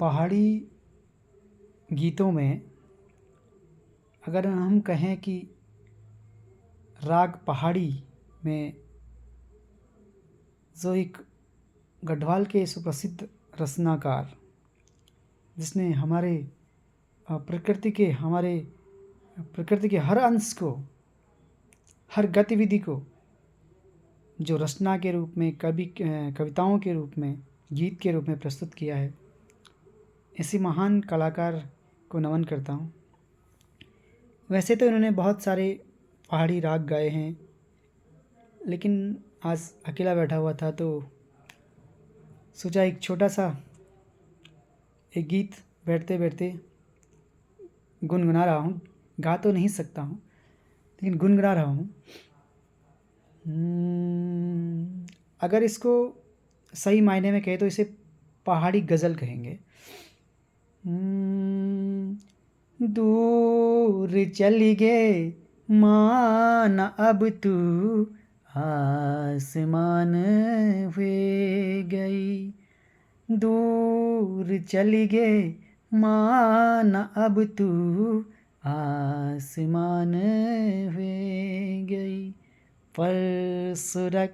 पहाड़ी गीतों में अगर हम कहें कि राग पहाड़ी में जो एक गढ़वाल के सुप्रसिद्ध रचनाकार जिसने हमारे प्रकृति के हर अंश को, हर गतिविधि को जो रचना के रूप में, कविताओं के रूप में, गीत के रूप में प्रस्तुत किया है, ऐसी महान कलाकार को नमन करता हूँ। वैसे तो इन्होंने बहुत सारे पहाड़ी राग गाए हैं, लेकिन आज अकेला बैठा हुआ था तो सोचा एक छोटा सा एक गीत बैठते बैठते गुनगुना रहा हूँ। गा तो नहीं सकता हूँ, लेकिन गुनगुना रहा हूँ। अगर इसको सही मायने में कहे तो इसे पहाड़ी गज़ल कहेंगे। दूर चली गए मान अब तू आसमान हुए गई, दूर चली गए मान अब तू आसमान हुए गई, पर सुरक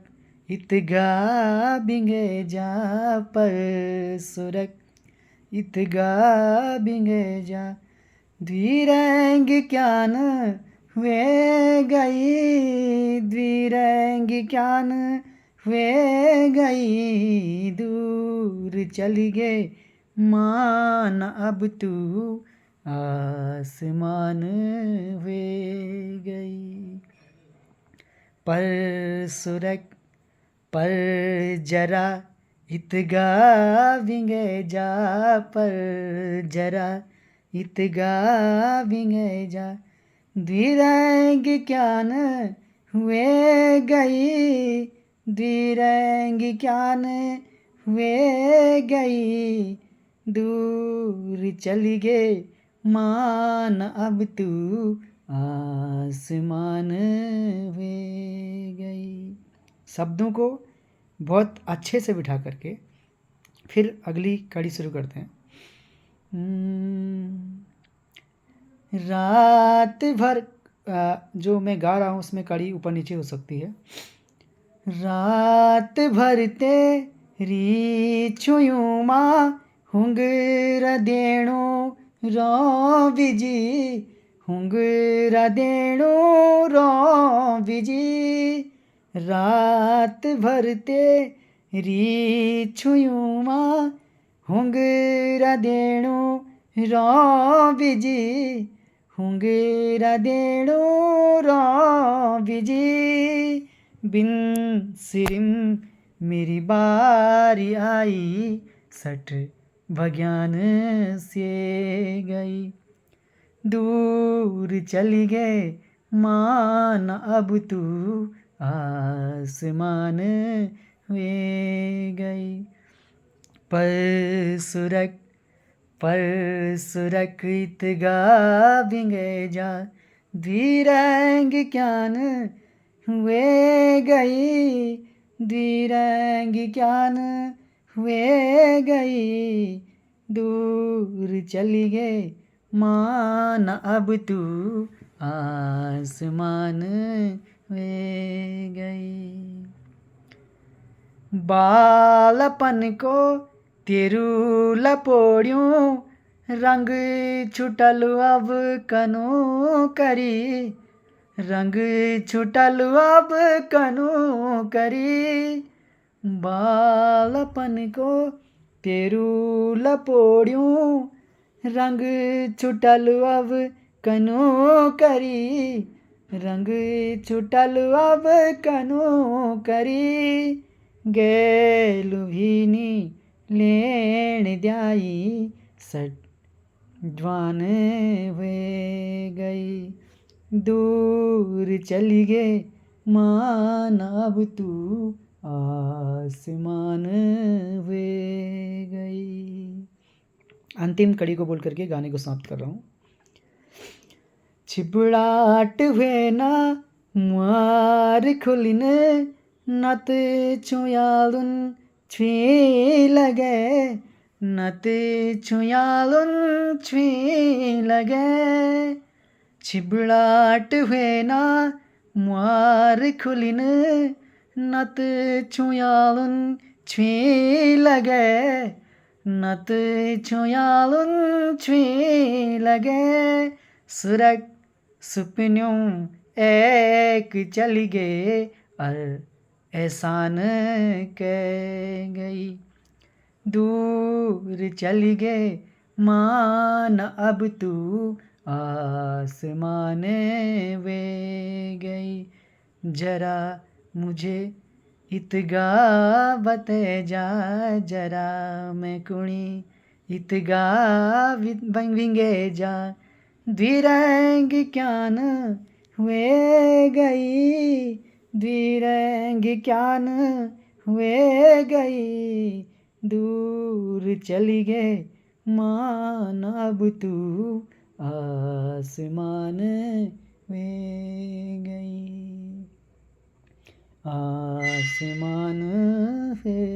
इतगा बिंगे जा, पर सुरक इतगा बिंगे जा, द्विरंग क्या न हुए गई, द्विरंग क्या न हुए गई, दूर चली गए मान अब तू आसमान हुए गई, पर सुरक पर जरा इतगा बिंगे जा, पर जरा इतगा बिंगे जा, द्विरंग क्या न हुए गई, द्विरंग क्या न हुए गई, दूर चली गए मान अब तू आसमान हुए गई। शब्दों को बहुत अच्छे से बिठा करके फिर अगली कड़ी शुरू करते हैं। रात भर जो मैं गा रहा हूँ उसमें कड़ी ऊपर नीचे हो सकती है। रात भर तेरी छुयुमा हुंगरा देणो रो बिजी, हुंगरा देणो रो बिजी, रात भर तेरी छुयुमा हुंगरा देणो रो बिजी, हुंगरा देणो रो बिजी, बिन सिरिम मेरी बारी आई, सठ भज्ञान से गई, दूर चली गए मान अब तू आसमान हुए गई, पर सुरक इतगा बिंगे जा, द्विरंग क्या न हुए गई, द्विरंग क्या न हुए गई, दूर चली गए मान अब तू आसमान हुए गई, बालपन को तेरू लपोड़्यूं, रंग छुटल अब कनो करी, रंग छुटल अब कनो करी, बालपन को तेरू लपोड़्यूं, रंग छुटल अब कनो करी, रंग छुटल अब कनो करी, गेलु भीनी लेण द्याई, सट जवान हुए गई, दूर चली गए मान अब तू आसमान हुए गई। अंतिम कड़ी को बोल करके गाने को समाप्त कर रहा हूँ। छिबड़ाट हुए ना मुआर खुलिने, नत छुयालुन छुई लगे, नत छुयालुन छुई लगे छिबड़ाट हुए ना मुहार खुलिन नत छुयालुन छुई लगे नत छुयालुन छुई लगे सुरग सुपन्यों एक चली गए और एहसान कह गई दूर चली गए मान अब तू आसमान वे गई जरा मुझे इतगा बते जा जरा मैं कुणी इतगा विंगे जा द्विरंग क्यान हुए गई द्विरंग क्यान हुए गई दूर चली गए मान अब तू आसमान में गई आसमान में